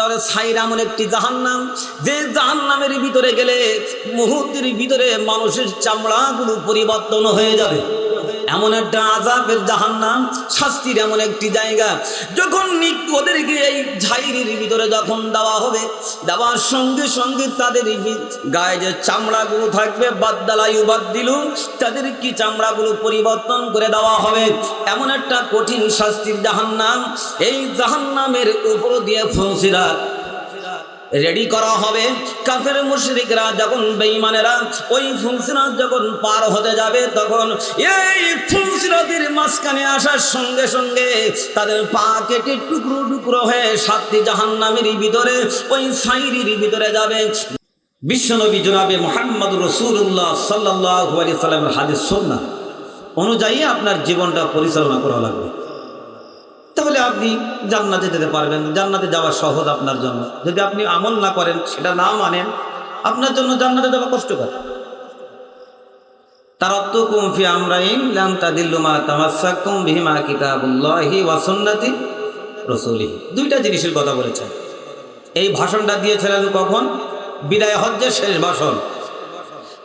তাহলে সাইর এমন একটি জাহান্নাম, যে জাহান্নামের ভিতরে গেলে মুহূর্তের ভিতরে মানুষের চামড়াগুলো পরিবর্তন হয়ে যাবে। এমন একটা আযাবের জাহান্নাম, শাস্তির এমন একটি জায়গা। যখন ওদেরকে এই ঝাইরির ভিতরে যখন দেওয়া হবে, দেওয়ার সঙ্গে সঙ্গে তাদের গায়ে যে চামড়াগুলো থাকবে, বাদ্দালায়ু বাদ দিল, তাদের কি চামড়াগুলো পরিবর্তন করে দেওয়া হবে। এমন একটা কঠিন শাস্তির জাহান্নাম। এই জাহান্নামের উপর দিয়ে ফুলসিরাত রেডি করা হবে। কাফের মুশরিকরা যখন, বেঈমানেরা ওই ফুলসিরাত যখন পার হতে যাবে, তখন এই ফুলসিরাতের মাঝখানে আসার সঙ্গে সঙ্গে তাদের পা কেটে টুকরো টুকরো হয়ে সাতটি জাহান্নামের ভিতরে, ওই সাইরির ভিতরে যাবে। বিশ্বনবী জনাবে মুহাম্মদুর রাসূলুল্লাহ সাল্লাল্লাহু আলাইহি সাল্লামের হাদিস সুন্নাহ অনুযায়ী আপনার জীবনটা পরিচালনা করা লাগবে। তাহলে আপনি জান্নাতে যেতে পারবেন। জান্নাতে যাওয়া সহজ আপনার জন্য। যদি আপনি আমল না করেন, সেটা না মানেন, আপনার জন্য জান্নাতে যাওয়া কষ্টকর। তারাক্তুকুম ফি আমরাইন লান তাদিল্লু মা তামাসসাকতুম বিহিমা কিতাবুল্লাহি ওয়া সুন্নতি রাসূলিহি। দুইটা জিনিসের কথা বলেছেন। এই ভাষণটা দিয়েছিলেন কখন? বিদায় হজ্জের শেষ ভাষণ,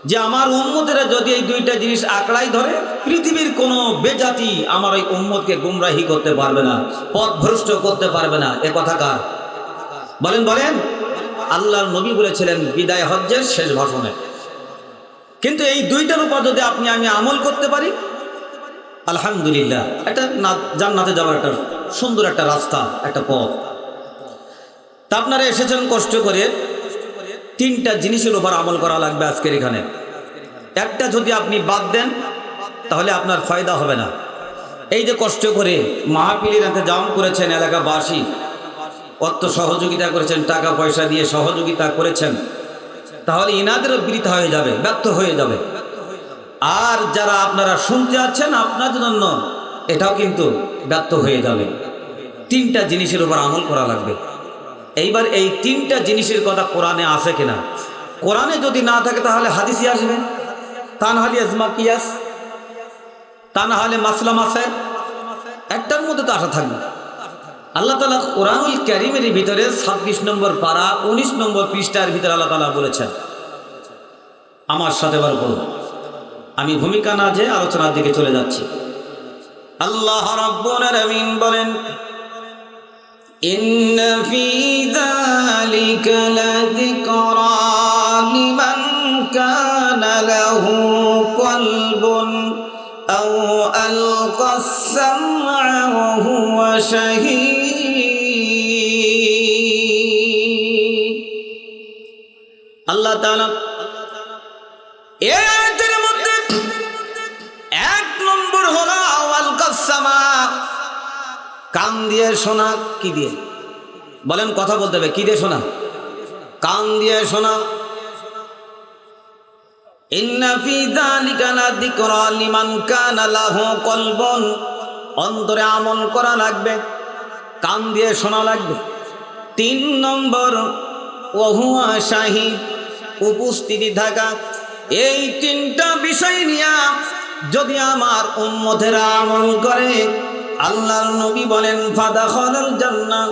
যে আমার উম্মতেরা যদি এই দুইটা জিনিস আঁকড়াই ধরে, পৃথিবীর কোনো বেজাতি আমার ওই উম্মতকে গুমরাহি করতে পারবে না, পথভ্রষ্ট করতে পারবে না। এ কথা কার? বলেন বলেন। আল্লাহর নবী বলেছিলেন বিদায় হজ্জের শেষ ভাষণে। কিন্তু এই দুইটার উপর যদি আপনি আমি আমল করতে পারি, আলহামদুলিল্লাহ, এটা জান্নাতে যাওয়ার একটা সুন্দর একটা রাস্তা, একটা পথ। তা আপনারা এসেছেন কষ্ট করে, তিনটা জিনিসের উপর আমল করা লাগবে আজকের এখানে। একটা যদি আপনি বাদ দেন, তাহলে আপনার ফায়দা হবে না। এই যে কষ্ট করে মাহফিলের ইন্তজাম করেছেন, এলাকাবাসী অর্থ সহযোগিতা করেছেন, টাকা পয়সা দিয়ে সহযোগিতা করেছেন, তাহলে ইনাদেরও বৃথা হয়ে যাবে, ব্যর্থ হয়ে যাবে। আর যারা আপনারা শুনতে আছেন, আপনাদের জন্য এটাও কিন্তু ব্যর্থ হয়ে যাবে। তিনটা জিনিসের উপর আমল করা লাগবে। এইবার এই তিনটা জিনিসের কথা কোরআনে আছে কিনা? কোরআনে যদি না থাকে তাহলে হাদিসে আসবে, তা না হলে ইজমা কিয়াস, তা না হলে মাসলা মাসাইল, একটার মধ্যে তো আশা থাকবে। আল্লাহ তাআলা কোরআনুল কারীমের ভিতরে 26 নম্বর পারা 19 নম্বর পৃষ্ঠার ভিতরে আল্লাহ তাআলা বলেছেন, আমার সাথে বার করুন। আমি ভূমিকা না যে আলোচনার দিকে চলে যাচ্ছি। আল্লাহ রাব্বুল আলামিন বলেন, إن في ذلك لذكرى لمن كان له قلب أو ألقى السمع وهو شهيد। আল্লাহ তাআলা এর মধ্যে এক নম্বর হলো আলকাস সামা, কান দিয়ে শোনা। কি দিয়ে? বলেন, কথা বলতে হবে। কি দিয়ে শোনা? কান দিয়ে শোনা। ইন্না ফি যালিকা লাযিকরা লিমান কানা লাহু কলবুন, অন্তরে আমল করা লাগবে, কান দিয়ে শোনা লাগবে। 3 নম্বর ওয়া হুয়া শাহিদ, উপস্থিতি থাকা। এই তিনটা বিষয় নিয়ে যদি আমার উম্মতেরা আমল করে, আল্লাহর নবী বলেন ফাদাখালাল জান্নাহ,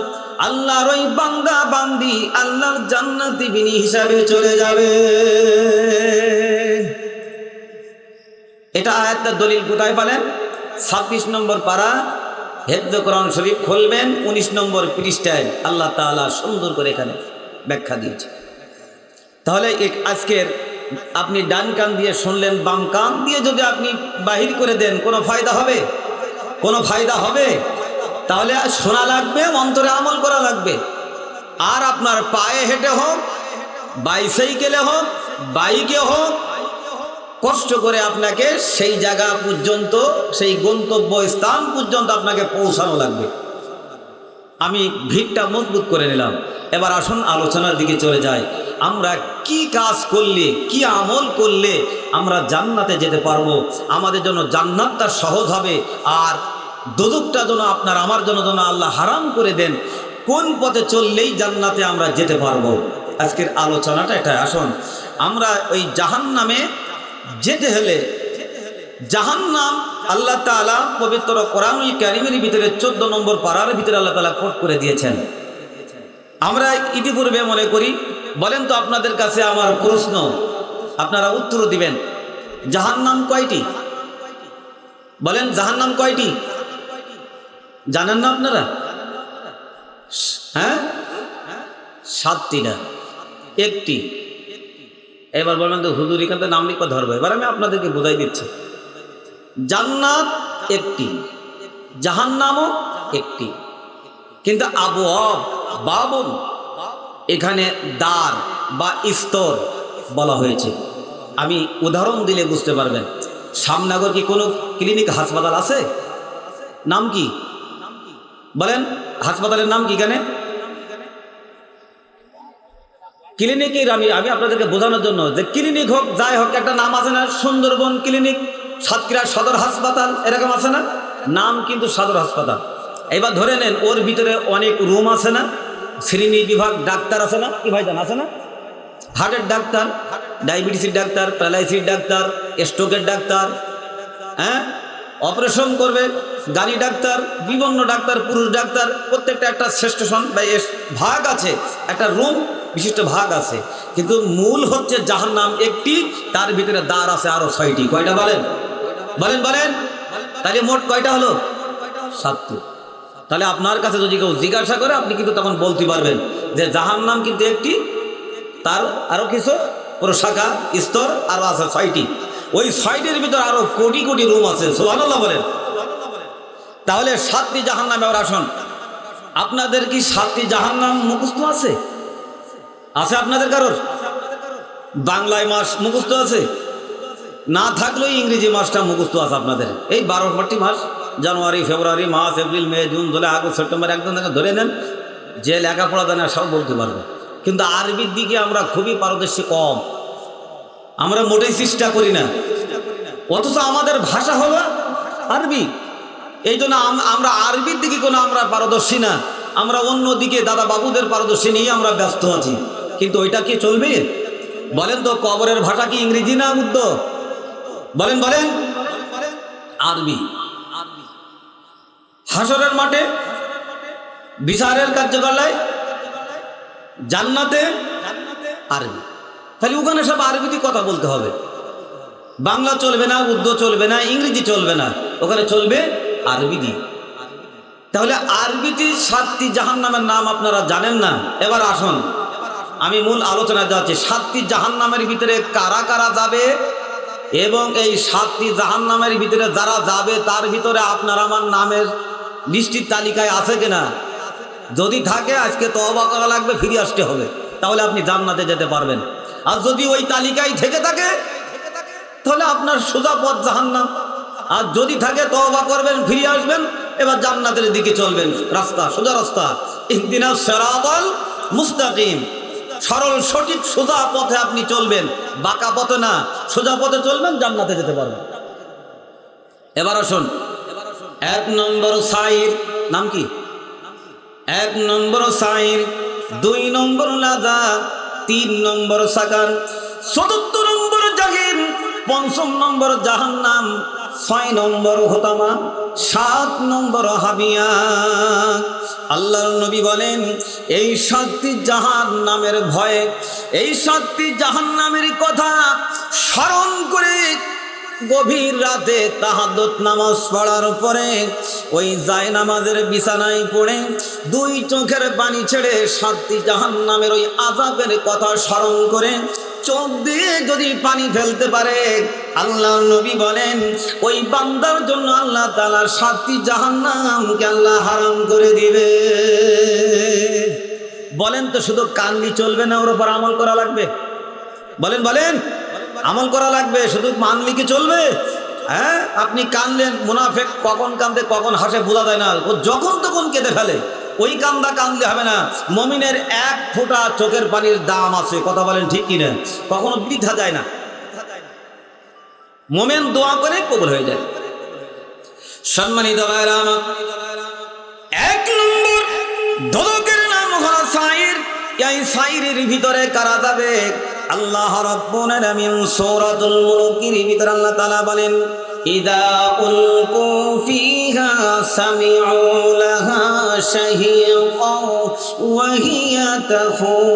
আল্লাহর ওই বান্দা বান্দি আল্লাহর জান্নাতি বিনি হিসাবে চলে যাবে। এটা আয়াতটা দলিল কোথায় পালেন? 26 নম্বর পারা হেফজ কোরআন শরীফ খুলবেন, 19 নম্বর পৃষ্ঠায় আল্লাহ তাআলা সুন্দর করে এখানে ব্যাখ্যা দিয়েছে। তাহলে আজকের আপনি ডান কান দিয়ে শুনলেন, বাম কান দিয়ে যদি আপনি বাহির করে দেন, কোনো ফায়দা হবে? কোনো ফায়দা হবে? তাহলে শোনা লাগবে, অন্তরে আমল করা লাগবে। আর আপনার পায়ে হেঁটে হোক, বাইসাইকেলে হোক, বাইকে হোক, কষ্ট করে আপনাকে সেই জায়গা পর্যন্ত, সেই গন্তব্য স্থান পর্যন্ত আপনাকে পৌঁছানো লাগবে। আমি ভিড়টা মজবুত করে নিলাম। এবার আসুন আলোচনার দিকে চলে যাই। আমরা কি কাজ করলে, কি আমল করলে আমরা জান্নাতে যেতে পারবো, আমাদের জন্য জান্নাতটা সহজ হবে, আর দোজখটা যেন আপনার আমার জন্য যেন আল্লাহ হারাম করে দেন, কোন পথে চললেই জান্নাতে আমরা যেতে পারবো। আজকের আলোচনাটা এটা। আসুন, আমরা ওই জাহান্নামে যেতে হলে, জাহান্নাম আল্লাহ তাআলা পবিত্র কোরআনুল কারীমের ভিতরে 14 নম্বর পারার ভিতরে আল্লাহ তাআলা কোট করে দিয়েছেন। আমরা ইতিপূর্বে মনে করি, বলেন তো আপনাদের কাছে আমার প্রশ্ন, আপনারা উত্তর দিবেন, জাহান্নাম কয়টি? বলেন জাহান্নাম কয়টি? জানেন না আপনারা? হ্যাঁ, 7টি না, 1টি। এবার বলবেন তো হুজুর এখান থেকে নাম লিখে ধরবো। এবার আমি আপনাদেরকে বোঝাই দিচ্ছি, জান্নাত 1টি, জাহান্নামও 1টি, কিন্তু বাবুন এখানে দ্বার বা স্তর বলা হয়েছে। আমি উদাহরণ দিলে বুঝতে পারবেন। শ্যামনগর কি কোনো ক্লিনিক হাসপাতাল আছে? নাম কি বলেন? হাসপাতালের নাম কি? এখানে ক্লিনিকের আমি আপনাদেরকে বোঝানোর জন্য, যে ক্লিনিক হোক যাই হোক একটা নাম আছে না? সুন্দরবন ক্লিনিক, সাতক্ষীরা সদর হাসপাতাল, এরকম আছে না? নাম কিন্তু সদর হাসপাতাল। এবার ধরে নেন ওর ভিতরে অনেক রুম আছে না? শ্রেণী বিভাগ ডাক্তার আছে না? কি ভাইজান আছে না? হার্টের ডাক্তার, ডায়াবেটিসের ডাক্তার, প্যারালাইসিস ডাক্তার, স্ট্রোকের ডাক্তার, হ্যাঁ, অপারেশন করবে, গাড়ি ডাক্তার, বিভিন্ন ডাক্তার, পুরুষ ডাক্তার, প্রত্যেকটা একটা সেকশন বা ভাগ আছে, একটা রুম বিশিষ্ট ভাগ আছে। কিন্তু মূল হচ্ছে জাহান্নাম 1টি, তার ভিতরে দ্বার আছে আরো 6টি। কয়টা বলেন? বলেন বলেন। তাহলে মোট কয়টা হলো? 7টি। তাহলে আপনার কাছে যদি কেউ জিজ্ঞাসা করে, আপনি কিন্তু তখন বলতে পারবেন যে জাহান্নাম কিন্তু 1টি, তার আরো কিছু প্রশাখা স্তর আরো আছে 6টি। ওই 6টির ভিতর আরো কোটি কোটি রুম আছে। সুবহানাল্লাহ বলেন। তাহলে 7টি জাহান্নামে আবার আসুন, আপনাদের কি 7টি জাহান্নাম মুখস্থ আছে? আছে আপনাদের কারোর? বাংলায় মাস মুখস্থ আছে? না থাকলেও ইংরেজি মাসটা মুখস্থ আছে আপনাদের। এই 12টি মাস, জানুয়ারি, ফেব্রুয়ারি, মার্চ, এপ্রিল, মে, জুন, জুলাই, আগস্ট, সেপ্টেম্বর, একদম ধরে নেন। যে লেখাপড়া জানে সব বলতে পারবে, কিন্তু আরবির দিকে আমরা খুবই পারদর্শী কম, আমরা মোটেই চেষ্টা করি না। অথচ আমাদের ভাষা হলো আরবি। এই জন্য আমরা আরবির দিকে কোনো আমরা পারদর্শী না, আমরা অন্য দিকে দাদা বাবুদের পারদর্শী নিয়ে আমরা ব্যস্ত আছি। কিন্তু ওইটা কি চলবে? বলেন তো, কবরের ভাষা কি ইংরেজি না উর্দু? বলেন বলেন। আরবি। হাসরের মাঠে, বিচারের কার্যকলায়, জান্নাতে আরবি। তাহলে ওখানে সব আরবিতে কথা বলতে হবে। বাংলা চলবে না, উর্দু চলবে না, ইংরেজি চলবে না, ওখানে চলবে আরবি দিয়ে। তাহলে আরবিতে 7টি জাহান্নামের নাম আপনারা জানেন না। এবার আসুন, আমি মূল আলোচনায় যাচ্ছি। 7টি জাহান্নামের ভিতরে কারা কারা যাবে, এবং এই 7টি জাহান্নামের ভিতরে যারা যাবে তার ভিতরে আপনার আমার নামের লিস্টির তালিকায় আছে কিনা? যদি থাকে আজকে তওবা করা লাগবে, ফিরে আসতে হবে, তাহলে আপনি জান্নাতে যেতে পারবেন। আর যদি ওই তালিকায় থেকে থাকে তাহলে আপনার সোজা পথ জাহান্নাম। আর যদি থাকে তওবা করবেন, ফিরে আসবেন, এবার জান্নাতের দিকে চলবেন। রাস্তা সোজা রাস্তা, ইহদিনাস সিরাতাল মুস্তাকিম, সরল সঠিক সোজা পথে আপনি চলবেন, বাঁকা পথে না, সোজা পথে চলবেন, জান্নাতে যেতে পারবেন। এবার আসুন, 1 নম্বর সাইর, নাম কি? 1 নম্বর সাইর, 2 নম্বর লাজা, 3 নম্বর সাকান, 4 নম্বর জাহিম, 5 নম্বর জাহান্নাম, 6 নম্বর হোতামা, 7 নম্বর হাবিয়া। আল্লাহর নবী বলেন, এই 7টি জাহান্নামের ভয়ে, এই 7টি জাহান্নামের কথা স্মরণ করে গভীর রাতে তাহাজ্জুদ নামাজ পড়ার পরে ওই জায়নামাজের বিছানায় পড়ে 2 চোখের পানি ছেড়ে 7টি জাহান্নামের ওই আযাবের কথা স্মরণ করে চোখ দিয়ে যদি পানি ফেলতে পারে, আল্লাহর নবী বলেন ওই বান্দার জন্য আল্লাহ তাআলা 7টি জাহান্নামকে আল্লাহ হারাম করে দিবে। বলেন তো, শুধু কানলি চলবে না, ওর উপর আমল করা লাগবে? বলেন বলেন। আমল করা লাগবে, শুধু মানলি কি চলবে? হ্যাঁ, আপনি কানলেন, মুনাফিক কখন কান্দে কখন হাসে বোঝা যায় না, ও যখন তখন কেঁদে ফেলে, ওই কান্দা কান্দলে হবে না। মুমিনের 1 ফোঁটা চোখের পানির দাম আছে, কথা বলেন ঠিক কিনা? কখনো বৃথা যায় না। মুমিন দোয়া করে কবুল হয়ে যায়। সম্মানিত ভাইরা আমার, 1 নম্বর দোজখের নাম হলো সাইর। এই সাইরের ভিতরে কারা যাবে? আল্লাহ রাব্বুল আলামিন সূরাতুল মুলকের ভিতরে আল্লাহ তাআলা বলেন, ইদা উলকু ফিহা সামিউ লাহা শাহিকাও ওয়া হিয়া তাফুর।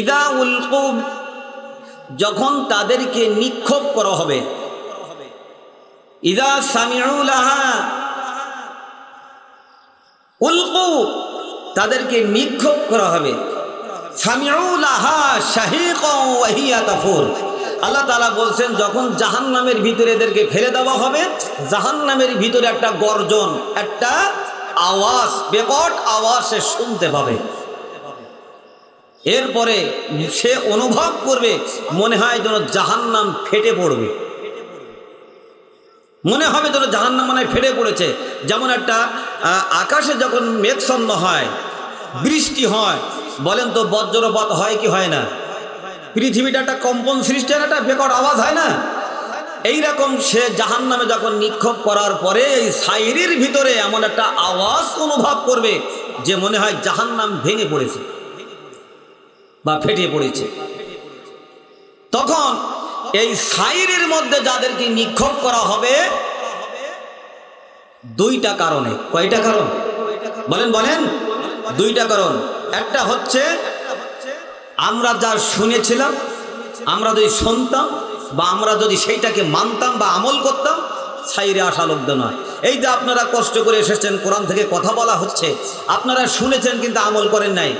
ইদা উলকু, যখন তাদেরকে নিক্ষেপ করা হবে, ইদা সামিউ লাহা উলকু, তাদেরকে নিক্ষেপ করা হবে, সামিউ লাহা শাহিকাও ওয়া হিয়া তাফুর। আল্লাহ তাআলা বলছেন যখন জাহান্নামের ভিতরে এদেরকে ফেলে দেওয়া হবে, জাহান্নামের ভিতরে একটা গর্জন, একটা আওয়াজ, বিকট আওয়াজ সে শুনতে পাবে। এরপরে সে অনুভব করবে মনে হয় যেন জাহান্নাম ফেটে পড়বে, মনে হবে যেন জাহান্নাম মানে ফেটে পড়েছে। যেমন একটা আকাশে যখন মেঘছন্ন হয়, বৃষ্টি হয়, বলেন তো বজ্রপাত হয় কি হয় না? পৃথিবীটা একটা কম্পন সৃষ্টি হয়, একটা বিকট আওয়াজ হয় না? এইরকম সে জাহান্নামে যখন নিক্ষেপ করার পরে এই সাইরির ভিতরে এমন একটা আওয়াজ অনুভব করবে যে মনে হয় জাহান্নাম ভেঙে পড়েছে বা ফেটে পড়েছে। তখন এই সাইরের মধ্যে যাদেরকে নিক্ষেপ করা হবে দুইটা কারণে। কয়টা কারণ বলেন বলেন? দুইটা কারণ। একটা হচ্ছে আমরা যা শুনেছিলাম, আমরা যদি শুনতাম বা আমরা যদি সেইটাকে মানতাম বা আমল করতাম, সাইরে আসা লোকদের নয়। এই যে আপনারা কষ্ট করে এসেছেন, কোরআন থেকে কথা বলা হচ্ছে, আপনারা শুনেছেন কিন্তু আমল করেন নাই।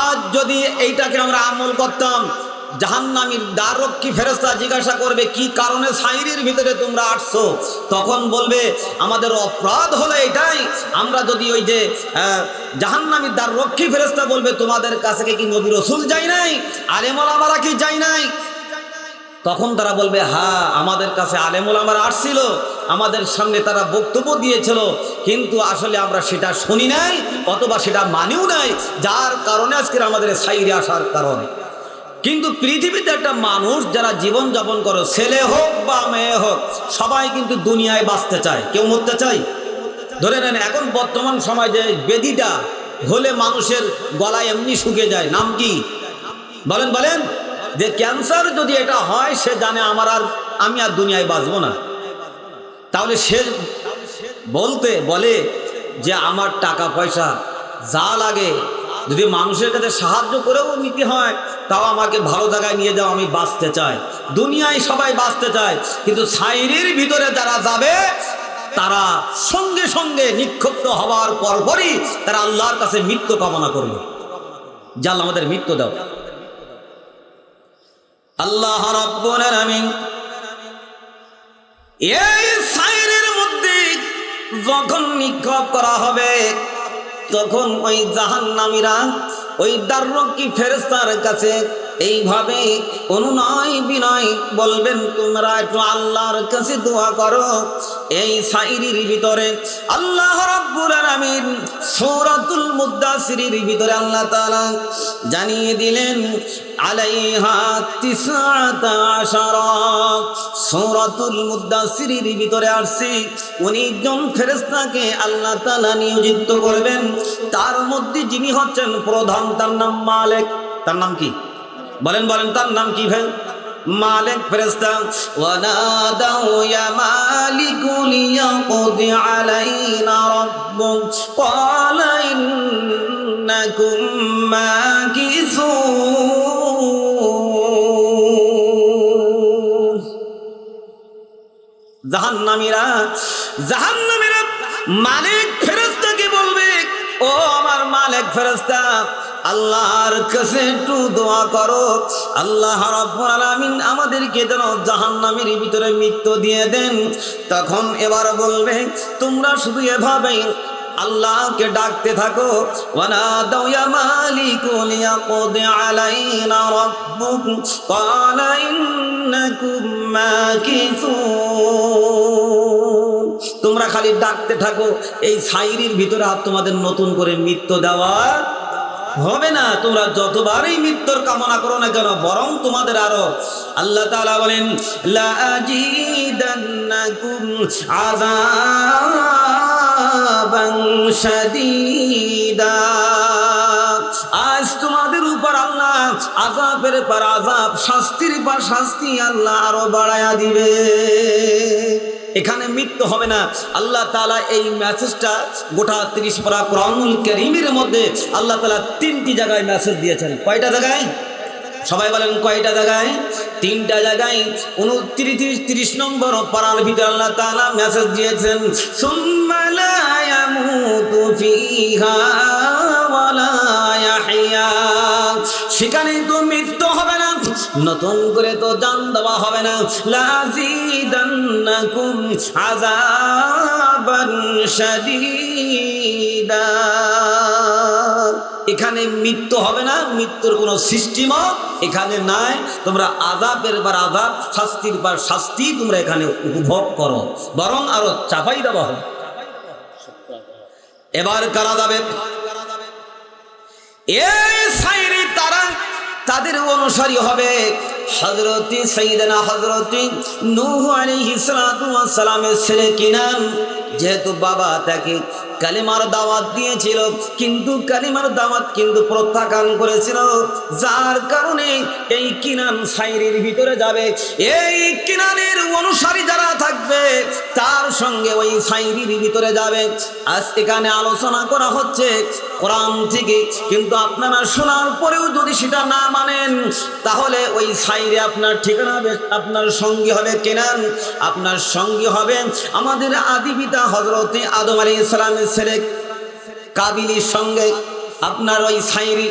আজ যদি এইটাকে আমরা আমল করতাম, জাহান্নামীর দ্বাররক্ষী ফেরেশতা জিজ্ঞাসা করবে কি কারণে সাইরের ভিতরে তোমরা আসছো, তখন বলবে আমাদের অপরাধ হলো এটাই, আমরা যদি ওই যে জাহান্নামীর দ্বাররক্ষী ফেরেশতা বলবে তোমাদের কাছে কি নবী রাসূল যায় নাই, আলেম ওলামারা কি যায় নাই? তখন তারা বলবে হ্যাঁ, আমাদের কাছে আলেম ওলামারা আসছিল, আমাদের সামনে তারা বক্তব্য দিয়েছিল, কিন্তু আসলে আমরা সেটা শুনি নাই অথবা সেটা মানিও নাই, যার কারণে আজকের আমাদের সাইরে আসার কারণ। কিন্তু পৃথিবীতে একটা মানুষ যারা জীবন যাপন করে, ছেলে হোক বা মেয়ে হোক, সবাই কিন্তু দুনিয়ায় বাঁচতে চায়, কেউ মরতে চায়? ধরে নেন এখন বর্তমান সমাজে ব্যাধিটা হলে মানুষের গলায় এমনি শুকিয়ে যায়, নাম কি বলেন বলেন? যে ক্যান্সার যদি এটা হয়, সে জানে আমি আর দুনিয়ায় বাঁচবো না। তাহলে সে বলে যে আমার টাকা পয়সা যা লাগে যদি মানুষের কাছে সাহায্য করেও নিতে হয়, তাও আমাকে ভালো জায়গায় নিয়ে যাও, আমি বাঁচতে চাই। দুনিয়ায় সবাই বাঁচতে চায়, কিন্তু সাইরের ভিতরে যারা যাবে তারা সঙ্গে সঙ্গে নিক্ষিপ্ত হওয়ার পরপরই তারা আল্লাহর কাছে মৃত্যু কামনা করবে, যে আল্লাহ আমাদের মৃত্যু দাও। আল্লাহ রাব্বুল আলামিন এই সাইরের মধ্যে যখন নিক্ষেপ করা হবে, তখন ওই জাহান্নামীরা ওই দ্বাররক্ষী ফেরেশতার কাছে এইভাবে অনুনয় বিনয় বলবেন, তোমরা একটু আল্লাহর কাছে দোয়া করো। এই সাইরির ভিতরে আল্লাহ রাব্বুল আলামিন সূরাতুল মুদ্দাসসিরের ভিতরে আল্লাহ তাআলা জানিয়ে দিলেন আলাইহা 19 সূরাতুল মুদ্দাসসিরের ভিতরে আসছে 19 জন ফেরেশতাকে আল্লাহ তাআলা নিয়োজিত করবেন। তার মধ্যে যিনি হচ্ছেন প্রধান, তার নাম মালিক। তার নাম কি বলেন বলেন? তার নাম কি ভাই? মালিক ফেরেশতা। ওয়ানাদাউ ইয়া মালিকু লিয়াকদি আলাইনা রাব্বুক ক্বালা ইন্নাকুম মাকিসুন। জাহান্নামীরা মালিক ফেরেশতাকে বলবে, ও আমার মালিক ফেরেশতা, আল্লাহর কাছে একটু দোয়া করো, আল্লাহ রাব্বুল আলামিন আমাদেরকে যেন জাহান্নামের ভিতরে মৃত্যু দিয়ে দেন। তখন এবার বলবে, তোমরা শুধু এভাবেই আল্লাহকে ডাকতে থাকো, ওয়ানাদাউ ইয়া মালিকু লিয়াকদি আলাইনা রাব্বুক ক্বালা ইন্নাকুম মাকিসুন। তোমরা খালি ডাকতে থাকো, এই সাইরির ভিতরে আর তোমাদের নতুন করে মৃত্যু দেওয়া হবে না। তোমরা যতবারই মৃত্যুর কামনা করো না কেন, বরং তোমাদের আরো আল্লাহ তাআলা বলেন লা আজিদান্নাকুম আযাবান শাদীদা। আজ তোমাদের উপর আল্লাহ আযাবের পর আযাব, শাস্তির পর শাস্তি আল্লাহ আরো বাড়ায়া দিবে। এখানে মৃত্যু হবে না। আল্লাহ তাআলা এই মেসেজটা গোটা 30 পারা কোরআনুল কারীমের মধ্যে আল্লাহ তাআলা 3টি জায়গায় মেসেজ দিয়েছেন। কয়টা জায়গায়? সবাই বলেন কয়টা জায়গায়? 3টা জায়গায়। 29-30 নম্বর পারার ভিতরে আল্লাহ তাআলা মেসেজ দিয়েছেন, সুম্মা লা ইয়ামুতু ফিহা ওয়া লা ইয়াহইয়া। সেখানে তো মৃত্যু হবে না, নতুন করে তো জান দেওয়া হবে না। লাযিদান্নাকুম আযাবান শাদীদা। এখানে মৃত্যু হবে না, মৃত্যুর কোনো সিস্টেমও এখানে নাই। তোমরা আযাবের পর আযাব, শাস্তির পর শাস্তি তোমরা এখানে উপভোগ করো, বরং আরো চাপাই দেওয়া হবে। এবার কারা যাবে? এই সাইরি তারা, তাদের অনুসারী হবে হযরতি সাইয়েদনা হযরতি নূহ আলাইহিস সালাতু ওয়াস সালামের ছেলে কিনান। যেহেতু বাবা তাকে কালিমার দাওয়াত দিয়েছিল, কিন্তু কালিমার দাওয়াত কিন্তু প্রত্যাখ্যান করেছিল, যার কারণে এই কিনান সাইরির ভিতরে যাবে। এই কিনানের অনুসারী যারা থাকবে তার সঙ্গে ওই সাইরির ভিতরে যাবে। আজ এখানে আলোচনা করা হচ্ছে কোরআন থেকে, কিন্তু আপনারা শোনার পরেও যদি সেটা না মানেন, তাহলে ওই সাইরে আপনার ঠিকানা হবে, আপনার সঙ্গী হবে কিনান, আপনার সঙ্গী হবে আমাদের আদি পিতা হযরতে আদম আলাইহিস সালামের ছেলে কাবিলের সঙ্গে আপনার ওই সাইরি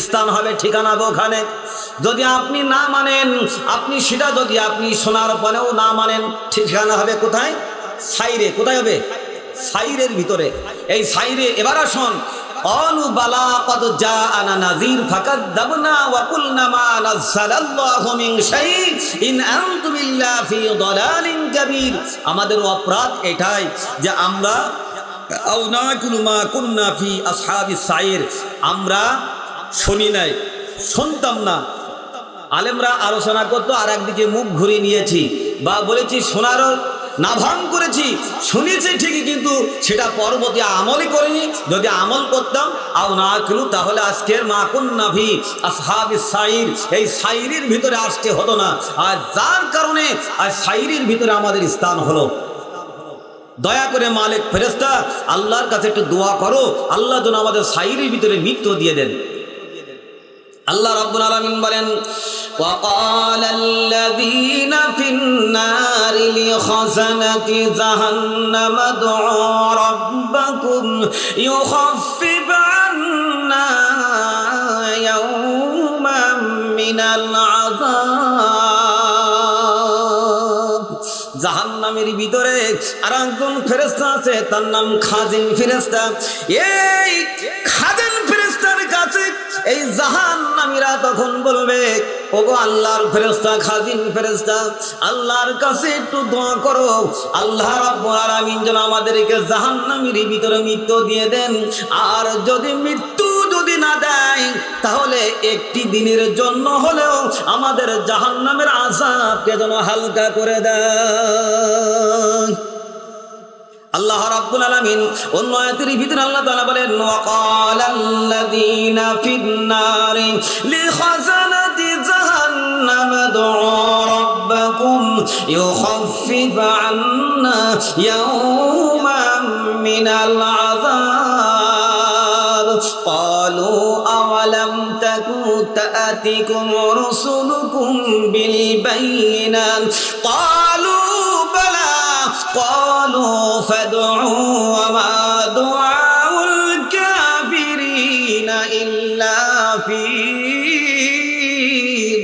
স্থান হবে, ঠিকানা হবে ওখানে। যদি আপনি না মানেন, আপনি সেটা যদি আপনি শোনার পরেও না মানেন, ঠিকানা হবে কোথায়? সাইরে। কোথায় হবে? সাইরের ভিতরে। এই সাইরে এবার আসুন, ক্বালু বালা ক্বাদ জাআনা নাযীর ফাকাযযাবনা ওয়া কুলনা মা নাযালাল্লাহু মিন শাইইন ইন আনতুম ইল্লা ফি দালালিন কাবীর। আমাদের অপরাধ এটাই যে আমরা আও নাকুলু মা কুননা ফি আসহাবিস সাইর, আমরা শুনি নাই, শুনতাম না। আলেমরা আলোচনা করতো আর একদিকে মুখ ঘুরিয়ে নিয়েছি, বা বলেছি শোনারও না ভাঙ করেছি, শুনেছি ঠিকই, কিন্তু সেটা পরবর্তী আমলই করিনি। যদি আমল করতাম আও না কিনু, তাহলে আজকের মা কুন্না ফি আসহাবিস সাইর, এই সাইরির ভিতরে আসতে হতো না। আর যার কারণে আজ সাইরির ভিতরে আমাদের স্থান হলো। দয়া করে মালিক ফেরেশতা আল্লাহর কাছে একটু দোয়া করো, আল্লাহ যেন আমাদের সাইরির ভিতরে মৃত্যু দিয়ে দেন। আল্লাহ রাব্বুল আলামিন বলেন, وقال الذين في النار لخزنة جهنم ادعوا ربكم يخفف عنا يوما من العذاب। জাহান্নামের ভিতরে আর একজন ফেরেশতা আছে, তার নাম খাজিন ফেরেশতা। এই খাজিন ফেরেশতার কাছে এই জাহান্নামীরা তখন বলবে, ওগো আল্লাহর ফেরেশতা, খাজিন ফেরেশতা, আল্লাহর কাছে একটু দোয়া করো, আল্লাহ রাব্বুল আলামিন যেন আমাদেরকে জাহান্নামের ভিতরে মৃত্যু দিয়ে দেন। আর যদি মৃত্যু যদি না দেয়, তাহলে একটি দিনের জন্য হলেও আমাদের জাহান্নামের আযাবকে যেন হালকা করে দেয়। আল্লাহ রাব্বুল আলামিন অন্য আয়াতের ভিতরে আল্লাহ তাআলা বলেন, ওয়াকালাল্লাযীনা ফিন-নারি লিখাযানাতি জাহান্নাম দু'উ রাব্বাকুম ইউখাফফিফ 'আন্না ইয়াওমান মিনাল আযাব। ক্বালু আওয়ালাম তাকু তা'তিকুম রুসুলুকুম বিল বায়িনাত ক্বালু বালা قالوا فادعوا وما دعاء الكافرين إلا في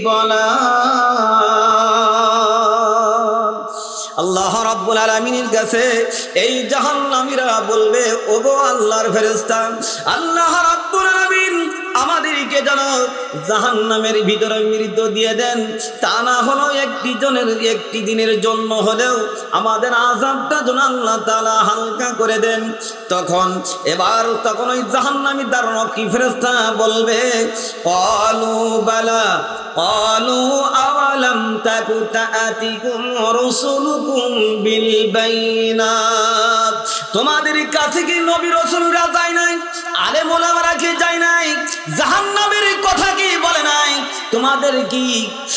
ضلال। আল্লাহ রাব্বুল আলামিনের কাছে এই জাহান্নামীরা বলবে, ওগো আল্লাহর ফেরেশতা, আল্লাহ রাব্বুল আলামিন আমাদেরকে যেন জাহান্নামের ভিতরে মৃত্যু দিয়ে দেন, তা না হলো একটি দিনের জন্য হলেও আমাদের আযাবটা যেন আল্লাহ তাআলা হালকা করে দেন। তখন ওই জাহান্নামী দারোয়ানকি ফেরেশতা বলবে, ক্বালু বালা ক্বালু আওয়ালাম তাকু তা'তিকুম রুসুলুকুম বিল বায়িনাত। তোমাদের কাছে কি নবী রাসূলরা যায় নাই? আলেম ওলামারা কি যায় নাই? জাহান্নামের কথা কি বলে নাই? তোমাদের কি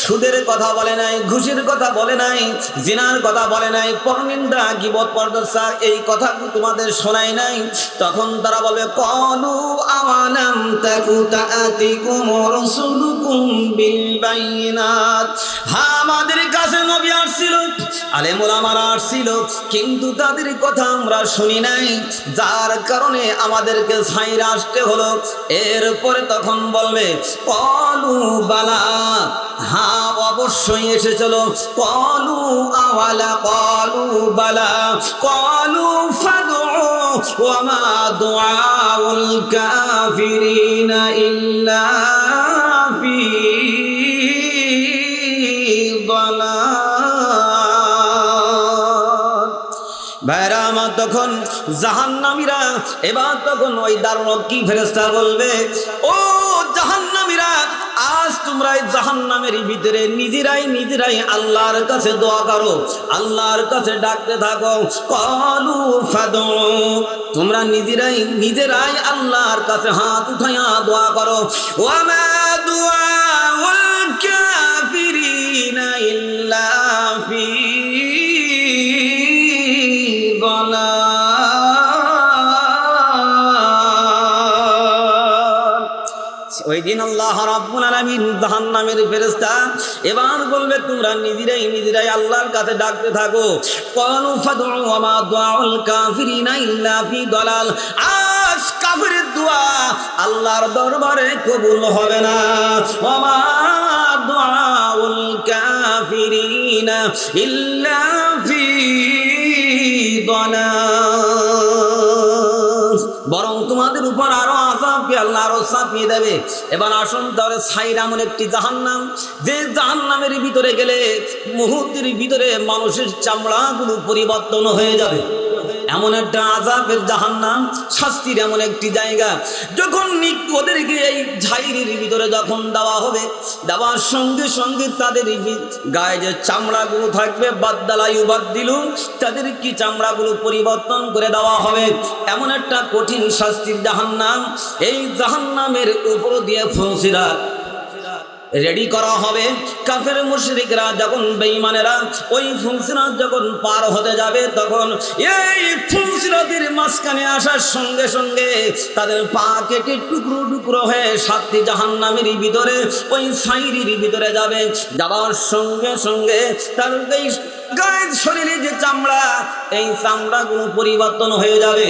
সুদের কথা বলে নাই, ঘুষের কথা বলে নাই, জিনার কথা বলে নাই, পরনিন্দা, গীবত, পরদর্শা এই কথা তোমাদের শোনাই নাই? তখন তারা বলবে ক্বালু আওয়ালাম তাকু তাআতিকুম রাসূলুকুম বিল বাইয়িনাত। হ্যাঁ, আমাদের কাছে নবী আসছিল, আলেম ওলামারা আসছিল, কিন্তু তাদের কথা আমরা শুনি নাই, যার কারণে আমাদেরকে ছাইরা আসতে হলো। এরপরে তখন বলবে ক্বালু বালা, হ্যাঁ অবশ্যই এসেছিল। ক্বালু আওয়ালা ক্বালু বালা ক্বালু ফাদউ ওয়া মা দুআউল কাফিরিনা ইল্লা ফি দালাল। ভাইরা আমার, তখন জাহান্নামীরা, এবার তখন ওই দারুণী ফেরেশতা বলবে, ও জাহান্নামীরা, আজ তোমরা এই জাহান্নামের ভিতরে নিজেরাই আল্লাহর কাছে দোয়া করো, আল্লাহর কাছে ডাকতে থাকো। ক্বালু ফাদউ, তোমরা নিজেরাই আল্লাহর কাছে হাত উঠাইয়া দোয়া করো। ওয়া মা দুআউল কাফিরিনা ইল্লা ফি দালাল। ওই দিন আল্লাহ রাব্বুল আলামিন জাহান্নামের ফেরেশতা এবার বলবে, তোমরা নিজেরাই আল্লাহর কাছে ডাকতে থাকো। ক্বালু ফাদউ ওয়া মা দুআউল কাফিরিনা ইল্লা ফি দালাল। আজ কাফিরের দোয়া আল্লাহর দরবারে কবুল হবে না। ওয়া মা দুআউল কাফিরিনা ইল্লা ফি দালাল। বরং তোমাদের উপর আরো আযাব আল্লাহ আরো চাপিয়ে দেবে। এবার আসুন তাহলে ছাইর এমন একটি জাহান্নাম, যে জাহান্নামের ভিতরে গেলে মুহূর্তের ভিতরে মানুষের চামড়াগুলো পরিবর্তন হয়ে যাবে। এমন একটা আযাবের জাহান্নাম, শাস্তির এমন একটি জায়গা। যখন ওদেরকে এই ছাইরের ভিতরে যখন দেওয়া হবে, দেওয়ার সঙ্গে সঙ্গে তাদের গায়ে যে চামড়াগুলো থাকবে, বাদদালায়ু বাদদিলু, তাদের কি চামড়াগুলো পরিবর্তন করে দেওয়া হবে। এমন একটা কঠিন শাস্তির জাহান্নাম। এই জাহান্নামের উপর দিয়ে ফুলসিরাত রেডি করা হবে। কাফের মুশরিকরা যখন, বেঈমানেরা ওই ফুলসিরাত যখন পার হতে যাবে, তখন এই ফুলসিরাতের মাঝখানে আসার সঙ্গে সঙ্গে তাদের পা কেটে টুকরো টুকরো হয়ে সাতটি জাহান্নামের ভিতরে, ওই ছাইরির ভিতরে যাবে। যাওয়ার সঙ্গে সঙ্গে তার এই গায়ের শরীরে যে চামড়া, এই চামড়াগুলো পরিবর্তন হয়ে যাবে।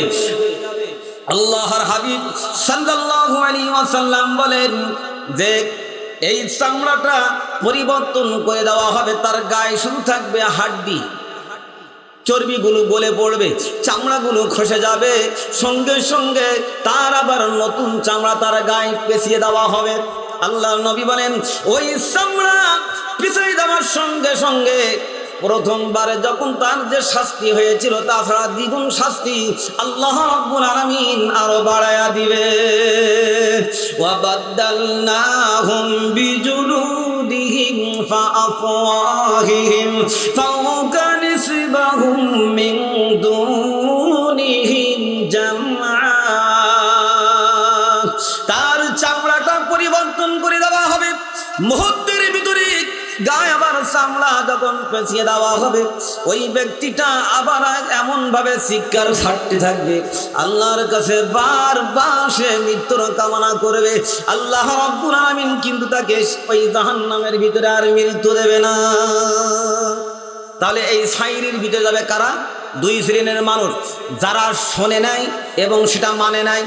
আল্লাহর হাবিব সাল্লাল্লাহু আলাইহি ওয়াসাল্লাম বলেন যে এই চামড়াটা পরিবর্তন করে দেওয়া হবে। তার গায়ে শুধু থাকবে হাড্ডি, চর্বিগুলো গলে পড়বে, চামড়াগুলো খসে যাবে। সঙ্গে সঙ্গে তার আবার নতুন চামড়া তার গায়ে পেঁচিয়ে দেওয়া হবে। আল্লাহর নবী বলেন, ওই চামড়া পেঁচিয়ে দেওয়ার সঙ্গে সঙ্গে প্রথমবারে যখন তার যে শাস্তি হয়েছিল, তাছাড়া দ্বিগুণ শাস্তি আল্লাহ রাব্বুল আলামিন আরো বাড়ায়া দিবে। ওয়া বাদদালনাহুম বিজুলুদিহিম ফাআফওয়াহিহিম ফাওকা নিসবাহুম মিন দুনিহিম জামআ। তার চামড়াটা পরিবর্তন করে দেওয়া হবে মুহূর্তের ভিতরে। গায়ে আবার চামড়া যখন পেঁচিয়ে দেওয়া হবে, ওই ব্যক্তিটা আবার এমন ভাবে চিৎকার ছাড়তে থাকবে, আল্লাহর কাছে বারবার সে মৃত্যুর কামনা করবে। আল্লাহ রাব্বুল আলামিন কিন্তু তাকে ওই জাহান্নামের ভিতরে আর মৃত্যু দেবে না। তাহলে এই ছাইরির ভিতরে যাবে কারা? দুই শ্রেণীর মানুষ, যারা শোনে নাই এবং সেটা মানে নাই।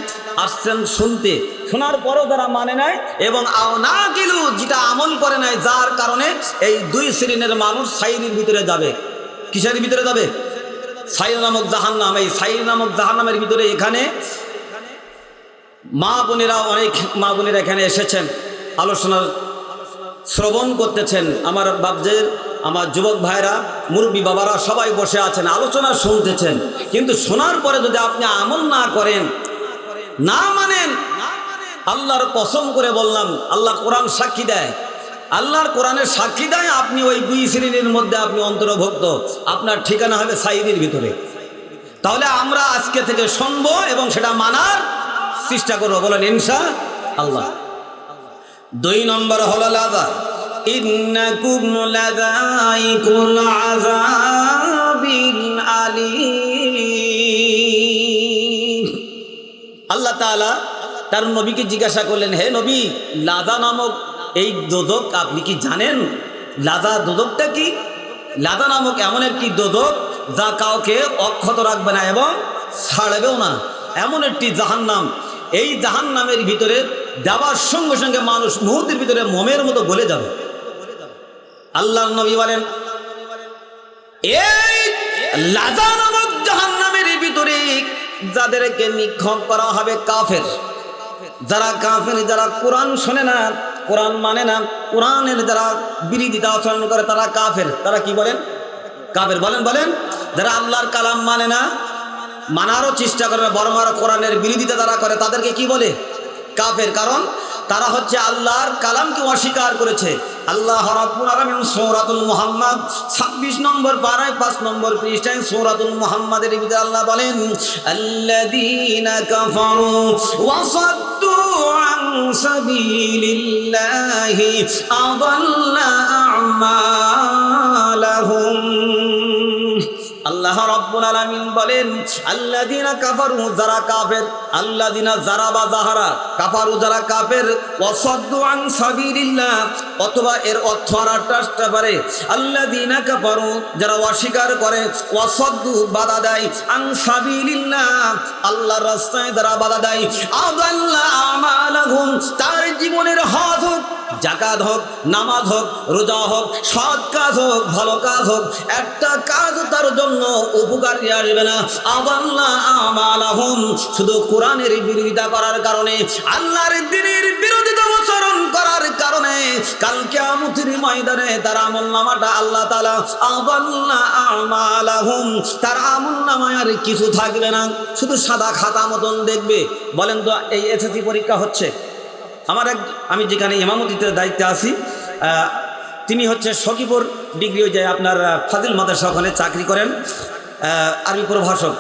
আসছেন শুনতে, শোনার পরও যারা মানে নাই এবং না গেলু যেটা আমল করে নাই, যার কারণে এই দুই শ্রেণীর মানুষ ছাইরির ভিতরে যাবে। কিসের ভিতরে যাবে? ছাইর নামক জাহান্নাম। এই ছাইর নামক জাহান্নামের ভিতরে এখানে মা বোনেরা, অনেক মা বোনেরা এখানে এসেছেন, আলোচনার শ্রবণ করতেছেন। আমার বাপজের, আমার যুবক ভাইরা, মুরব্বী বাবারা সবাই বসে আছেন, আলোচনা শুনতেছেন। কিন্তু শোনার পরে যদি আপনি আমল না করেন, না মানেন, আল্লাহর কসম করে বললাম, আল্লাহ কোরআন সাক্ষী দেয়, আল্লাহর কোরআনের সাক্ষী দেয়, আপনি ওই দুই শ্রেণীর মধ্যে আপনি অন্তর্ভুক্ত। আপনার ঠিকানা হবে ছাইরির ভিতরে। তাহলে আমরা আজকে থেকে শুনবো এবং সেটা মানার চেষ্টা করবো। বলেন ইনশাআল্লাহ। দুই নম্বর হলো লাযা, ইন্নাকুম লাযাইকুল আযাবিল আলীম। আল্লাহ তাআলা তার নবীকে জিজ্ঞাসা করলেন, হে নবী, লাযা নামক এই দোজখ আপনি কি জানেন? লাযা দোজখটা কি? লাযা নামক এমন একটি দোজখ যা কাউকে অক্ষত রাখবে না এবং ছাড়বেও না, এমন একটি জাহান্নাম। এই জাহান্নামের ভিতরে যাবার সঙ্গে সঙ্গে মানুষ মুহূর্তের ভিতরে মোমের মতো গলে যাবে। আল্লাহর নবী বলেন, এই লাযা নামক জাহান্নামের ভিতরে যাদেরকে নিক্ষেপ করা হবে কাফের, যারা কাফের, যারা কোরআন শোনে না, কোরআন মানে না, কোরআনের যারা বিরোধিতা আচরণ করে তারা কাফের। তারা কি বলেন? কাফের। বলেন বলেন। যারা আল্লাহর কালাম মানে না, মানারও চেষ্টা করে না, বরং আর কোরআনের বিরোধিতা যারা করে তাদেরকে কি বলে? কাফের। কারণ তারা হচ্ছে আল্লাহর কালামকে অস্বীকার করেছে। আল্লাহ রাব্বুল আলামিন সূরাতুল মুহাম্মদ 26 নম্বর পারায় 5 নম্বর পৃষ্ঠায় সূরাতুল মুহাম্মাদের ভিতরে আল্লাহ বলেন, আল্লাযীনা কাফারু ওয়া সাদ্দু আন সাবিলিল্লাহি আযাল্লা আমালাহুম। আল্লাহ রাব্বুল আলামিন বলেন, আল্লাযীনা কাফারু, যারা কাফের, আল্লাযীনা যারা বা যাহারা কাফারু, যারা কাফের, ওয়াসাদ্দু আন সাবিলিল্লাহ, অথবা এর অর্থ আর আসতে পারে আল্লাযীনা কাফারু, যারা অস্বীকার করে, ওয়াসাদ্দু বাধা দেয়, আন সাবিলিল্লাহ, আল্লাহর রাস্তায় যারা বাধা দেয়, আযাল্লা আমালাহুম, তার জীবনের হজ হোক, যাকাত হোক, নামাজ হোক, রোজা হোক, সৎ কাজ হোক, ভালো কাজ হোক, একটা কাজ তার জন্য উপকারী আসবে না। আযাল্লা আমালাহুম, শুধু কোরআনের বিরোধিতা করার কারণে, আল্লাহর দ্বীনের বিরোধিতা আচরণ করার কারণে কাল কিয়ামতের ময়দানে তার আমলনামাটা আল্লাহ তাআলা আযাল্লা আমালাহুম, তার আমলনামায় আর কিছু থাকবে না, শুধু সাদা খাতা মতন দেখবে। বলেন তো, এই এসএসসি পরীক্ষা হচ্ছে, আমি যেখানে ইমামতির দায়িত্বে আছি, তিনি হচ্ছে সখীপুর ডিগ্রি, ওই যে আপনার ফাজিল মাদ্রাসা, ওখানে চাকরি করেন, আরবি প্রভাষক।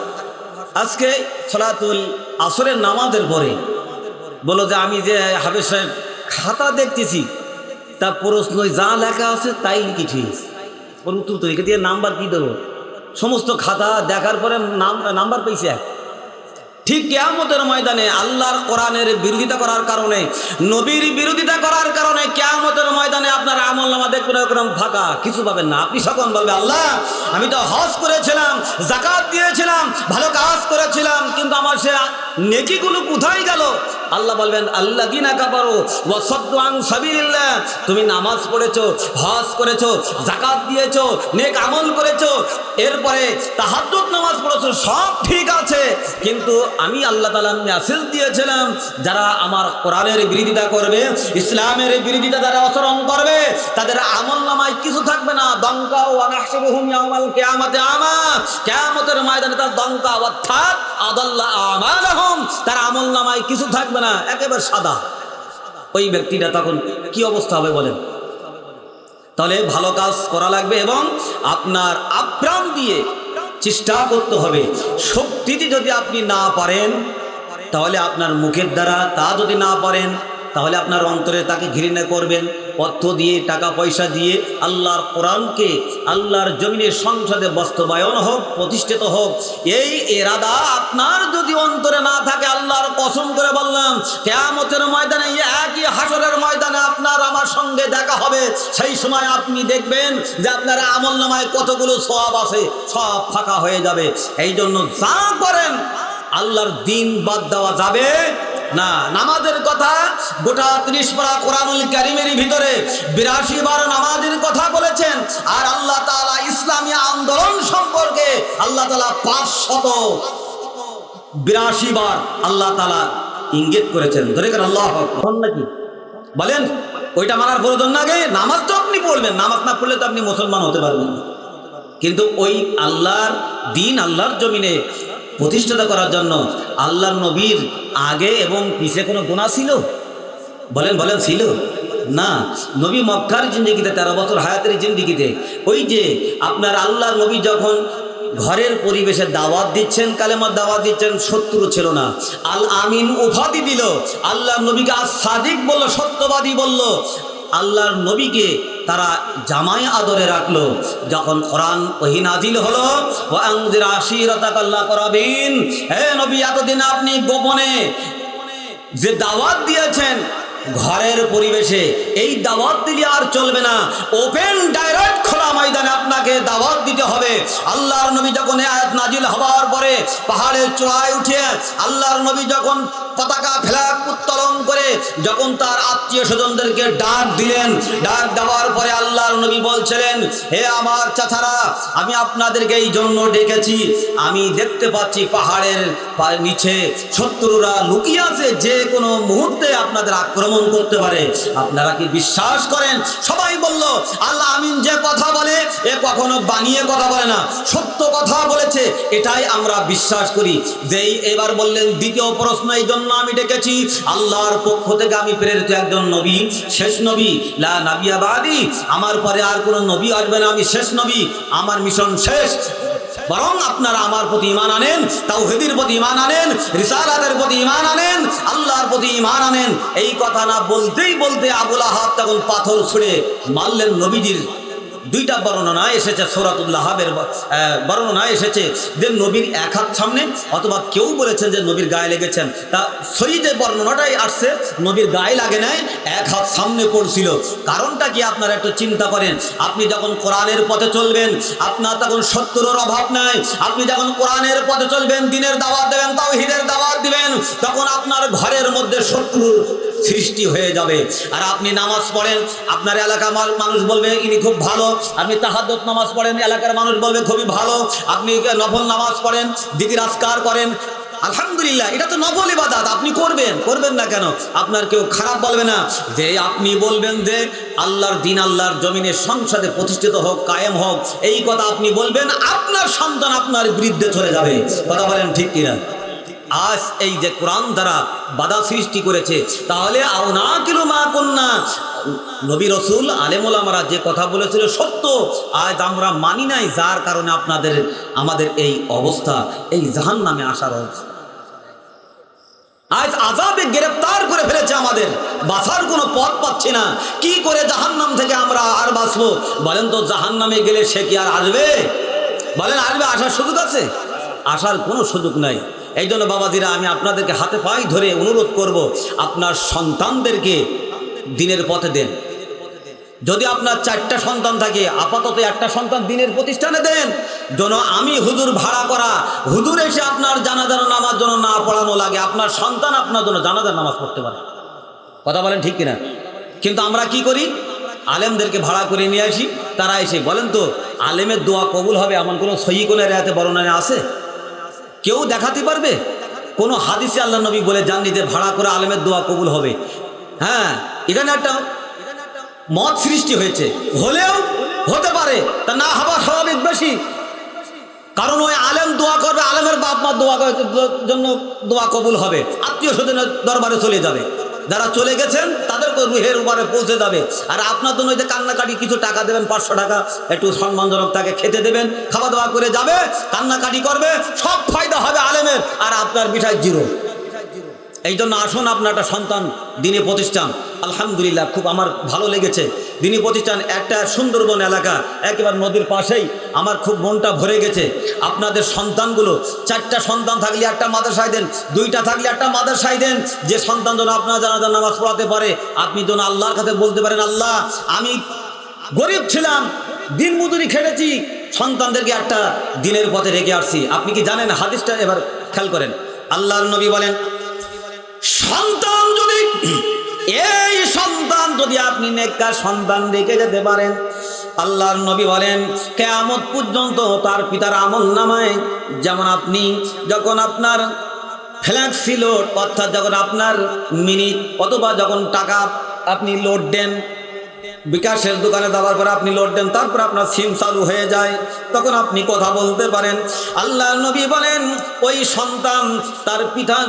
আজকে সলাতুল আসরের নামাজের পরে বলো যে আমি যে হাফেজ সাহেব খাতা দেখতেছি, তা প্রশ্ন যা লেখা আছে তাই লিখেছি, উত্তর তো একে দিয়ে নাম্বার কি দেবো? সমস্ত খাতা দেখার পরে নাম্বার পেয়েছে এক। ঠিক কিয়ামতের ময়দানে আল্লাহর কোরআনের বিরোধিতা করার কারণে, নবীর বিরোধিতা করার কারণে কিয়ামতের ময়দানে আপনার আমলনামা দেখবেন এরকম ফাঁকা, কিছু পাবেন না। আপনি সকল বলবে, আল্লাহ আমি তো হজ করেছিলাম, যাকাত দিয়েছিলাম, ভালো কাজ করেছিলাম, কিন্তু আমার সে নেকিগুলো কোথায় গেল? আল্লাহ বলবেন, আল্লাযীনা কাফারু ওয়া সাদ্দু আন সাবিলিল্লাহ, তুমি নামাজ পড়েছো, হজ করেছো, যাকাত দিয়েছো, নেক আমল করেছো, এরপরে তাহাজ্জুদ নামাজ পড়েছো, সব ঠিক আছে, কিন্তু আমি আল্লাহ তাআলা মেসেজ দিয়েছিলাম, যারা আমার কোরআনের বিরোধিতা করবে, ইসলামের বিরোধিতা যারা আচরণ করবে, তাদের আমলনামায় কিছু থাকবে না। দঙ্কা ওয়া নাহশুরুহুম ইয়াওমাল কিয়ামাতি আমা, কিয়ামতের ময়দানে তার দঙ্কা অর্থাৎ আযাল্লা আমালাহুম, তার আমলনামায় কিছু থাকবে না, একেবারে সাদা। ওই ব্যক্তিটা তখন কি অবস্থা হবে বলেন? তাহলে ভালো কাজ করা লাগবে এবং আপনার আপ্রাণ দিয়ে চেষ্টা করতে হবে। শক্তিতে যদি আপনি না পারেন, তাহলে আপনার মুখের দ্বারা, তা যদি না পারেন, তাহলে আপনার অন্তরে তাকে ঘৃণা করবেন। অর্থ দিয়ে, টাকা পয়সা দিয়ে আল্লাহর কোরআনকে আল্লাহর জমিনে সংসদে বাস্তবায়ন হোক, প্রতিষ্ঠিত হোক, এই ইরাদা আপনার যদি অন্তরে না থাকে, আল্লাহর কসম করে বললাম, কিয়ামতের ময়দানে, একই হাসরের ময়দানে আপনার আমার সঙ্গে দেখা হবে। সেই সময় আপনি দেখবেন যে আপনার আমলনামায় কতগুলো সওয়াব আছে, সব ফাঁকা হয়ে যাবে। এই জন্য যা করেন আল্লাহর দ্বীন বাদ দেওয়া যাবে না। নামাজের কথা গোটা 30 পারা কোরআনুল কারীমের ভিতরে 82 বার নামাজের কথা বলেছেন। আর আল্লাহ তাআলা ইসলামী আন্দোলন সম্পর্কে আল্লাহ তাআলা 582 বার আল্লাহ তাআলা ইঙ্গিত করেছেন। ধরে কেন আল্লাহু আকবার নাকি বলেন? ওইটা মানার প্রয়োজন না। আগে নামাজ তো আপনি পড়বেন, নামাজ না পড়লে তো আপনি মুসলমান হতে পারবেন না। কিন্তু ওই আল্লাহর দ্বীন আল্লাহর জমিনে প্রতিষ্ঠাতা করার জন্য আল্লাহর নবীর আগে এবং পিছে কোনো গুনাহ ছিল? বলেন বলেন, ছিল না। নবী মক্কার জিন্দেগিতে 13 বছর হায়াতের জিন্দেগিতে ওই যে আপনার আল্লাহর নবী যখন ঘরের পরিবেশে দাওয়াত দিচ্ছেন, কালেমার দাওয়াত দিচ্ছেন, শত্রু ছিল না। আল আমিন উপাধি দিল, আল্লাহর নবীকে আস সাদিক বলল, সত্যবাদী বলল। আল্লাহর নবীকে তারা জামাই আদরে রাখলো। যখন কোরআন ওহী নাজিল হলো, ওয়া আনজির আশিরাতাকাল আকরাবিন, হে নবী এতদিন আপনি গোপনে যে দাওয়াত দিয়েছেন ঘরের পরিবেশে, এই দাওয়াত দিলে আর চলবে না, ওপেন ডাইরেক্ট খোলা ময়দানে আপনাকে দাওয়াত দিতে হবে। আল্লাহর নবী যখন আয়াত নাজিল হওয়ার পরে পাহাড়ের চূড়ায় উঠে আল্লাহর নবী যখন পতাকা ফ্ল্যাগ উত্তোলন করে যখন তার আত্মীয় স্বজনদেরকে ডাক দিলেন, ডাক দেওয়ার পরে আল্লাহর নবী বলছিলেন, হে আমার চাচারা, আমি আপনাদেরকে এই জন্য ডেকেছি, আমি দেখতে পাচ্ছি পাহাড়ের নিচে শত্রুরা লুকিয়ে আছে, যে কোনো মুহূর্তে আপনাদের আক্রমণ করতে পারে। আপনারা কি বিশ্বাস করেন? সবাই বলল, আল্লাহ আমিন যে কথা বলে এ কখনো বানিয়ে কথা বলে না, সত্য কথা বলেছে, এটাই আমরা বিশ্বাস করি। যেই এবার বললেন দ্বিতীয় প্রশ্ন, এই জন্য আমি ডেকেছি, আল্লাহর পক্ষ থেকে আমি প্রেরিত একজন নবী, শেষ নবী, লা নাবিয়া বাদি, আমার পরে আর কোনো নবী আসবে না, আমি শেষ নবী, আমার মিশন শেষ। বরং আপনারা আমার প্রতি ঈমান আনেন, তাওহীদের প্রতি ঈমান আনেন, রিসালাতের প্রতি ঈমান আনেন, আল্লাহর প্রতি ঈমান আনেন। এই কথা না বলতেই বলতে আবু লাহাব তখন পাথর ছুঁড়ে মারলেন নবীজির। দুইটা বর্ণনা এসেছে, সূরাতুল লাহাবের বর্ণনা এসেছে যে নবীর এক হাত সামনে, অথবা কেউ বলেছেন যে নবীর গায়ে লেগেছেন। তা সহি যে বর্ণনাটাই আসছে, নবীর গায়ে লাগে নাই, এক হাত সামনে পড়ছিল। কারণটা কি আপনারা একটু চিন্তা করেন। আপনি যখন কোরআনের পথে চলবেন, আপনার তখন শত্রুর অভাব নাই। আপনি যখন কোরআনের পথে চলবেন, দ্বীনের দাওয়াত দেবেন, তাওহীদের দাওয়াত দিবেন, তখন আপনার ঘরের মধ্যে শত্রুর সৃষ্টি হয়ে যাবে। আর আপনি নামাজ পড়েন, আপনার এলাকার মানুষ বলবে ইনি খুব ভালো। আপনি তাহাজ্জুদ নামাজ পড়েন, এলাকার মানুষ বলবে খুবই ভালো। আপনি নফল নামাজ পড়েন, জিকির আজকার করেন, আলহামদুলিল্লাহ, এটা তো নফল ইবাদত, আপনি করবেন না কেন? আপনার কেউ খারাপ বলবে না। যে আপনি বলবেন যে আল্লাহর দ্বীন আল্লাহর জমিনে সংসদে প্রতিষ্ঠিত হোক, কায়েম হোক, এই কথা আপনি বলবেন, আপনার সন্তান আপনার বিরুদ্ধে চলে যাবে। কথা বলেন ঠিক কিনা? আজ এই যে কোরআন দ্বারা বাধা সৃষ্টি করেছে, তাহলে আওনা কিলো মা কন্যা নবী রসুল আলেম ওলামারা যে কথা বলেছিল সত্য, আজ আমরা মানি নাই, যার কারণে আমাদের এই অবস্থা, এই জাহান্নামে আসার অবস্থা। আজ আযাবে গ্রেফতার করে ফেলেছে আমাদের, বাঁচার কোনো পথ পাচ্ছি না। কি করে জাহান্নাম থেকে আমরা আর বাঁচবো বলেন তো? জাহান্নামে গেলে সে কি আর আসবে? বলেন আসবে? আসার সুযোগ আছে? আসার কোনো সুযোগ নাই। এই জন্য বাবাজিরা, আমি আপনাদেরকে হাতে পায়ে ধরে অনুরোধ করব, আপনার সন্তানদেরকে দ্বীনের পথে দেন। যদি আপনার 4টা সন্তান থাকে, আপাতত একটা সন্তান দ্বীনের প্রতিষ্ঠানে দেন, যেন আমি হুজুর ভাড়া করা হুজুর এসে আপনার জানাজার নামাজ জন্য না পড়ানো লাগে, আপনার সন্তান আপনার জন্য জানাজার নামাজ পড়তে পারে। কথা বলেন ঠিক কিনা? কিন্তু আমরা কি করি? আলেমদেরকে ভাড়া করে নিয়ে আসি, তারা এসে বলেন তো আলেমের দোয়া কবুল হবে এমন কোনো সহিহ কোন রেয়াতে বর্ণনা আছে? কেউ দেখাতে পারবে? কোনো হাদিসে আল্লাহ নবী বলে যাননি যে ভাড়া করে আলেমের দোয়া কবুল হবে? হ্যাঁ, এখানে একটা মত সৃষ্টি হয়েছে, হলেও হতে পারে, তা না হওয়ার স্বাভাবিক বেশি। কারণ ওই আলেম দোয়া করবে, আলেমের বাপ মা দোয়া জন্য দোয়া কবুল হবে, আত্মীয় স্বজনের দরবারে চলে যাবে, যারা চলে গেছেন তাদেরকে রুহের উপরে পৌঁছে যাবে। আর আপনার জন্য যে কান্নাকাটি কিছু টাকা দেবেন, 500 টাকা, একটু সম্মানজনক তাকে খেতে দেবেন, খাওয়া দাওয়া করে যাবে, কান্নাকাটি করবে, সব ফায়দা হবে আলেমের, আর আপনার বিষয় জিরো। এই জন্য আসুন, আপনার একটা সন্তান দ্বীনি প্রতিষ্ঠান, আলহামদুলিল্লাহ খুব আমার ভালো লেগেছে। দ্বীনি প্রতিষ্ঠান একটা সুন্দরবন এলাকা, একেবারে নদীর পাশেই, আমার খুব মনটা ভরে গেছে। আপনাদের সন্তানগুলো, 4টা সন্তান থাকলে একটা মাদ্রাসায় দেন, 2টা থাকলে একটা মাদ্রাসায় দেন, যে সন্তান যেন আপনার জানাজার নামাজ পড়াতে পারে। আপনি যেন আল্লাহর কাছে বলতে পারেন, আল্লাহ আমি গরিব ছিলাম, দিন মজুরি খেটেছি, সন্তানদেরকে একটা দ্বীনের পথে রেখে আসছি। আপনি কি জানেন হাদিসটা? এবার খেয়াল করেন, আল্লাহর নবী বলেন, সন্তান যদি আপনি নেককার সন্তান রেখে যেতে পারেন, আল্লাহর নবী বলেন কিয়ামত পর্যন্ত তার পিতার আমল নামায়, যেমন আপনি যখন আপনার ফ্ল্যাক্সি লোড, অর্থাৎ যখন আপনার মিনিট অথবা যখন টাকা আপনি লোড দেন, বিকাশের দোকানে দেওয়ার পরে আপনি লোড দেন, তারপর আপনার সিম চালু হয়ে যায়, তখন আপনি কথা বলতে পারেন। আল্লাহর নবী বলেন ওই সন্তান তার পিতার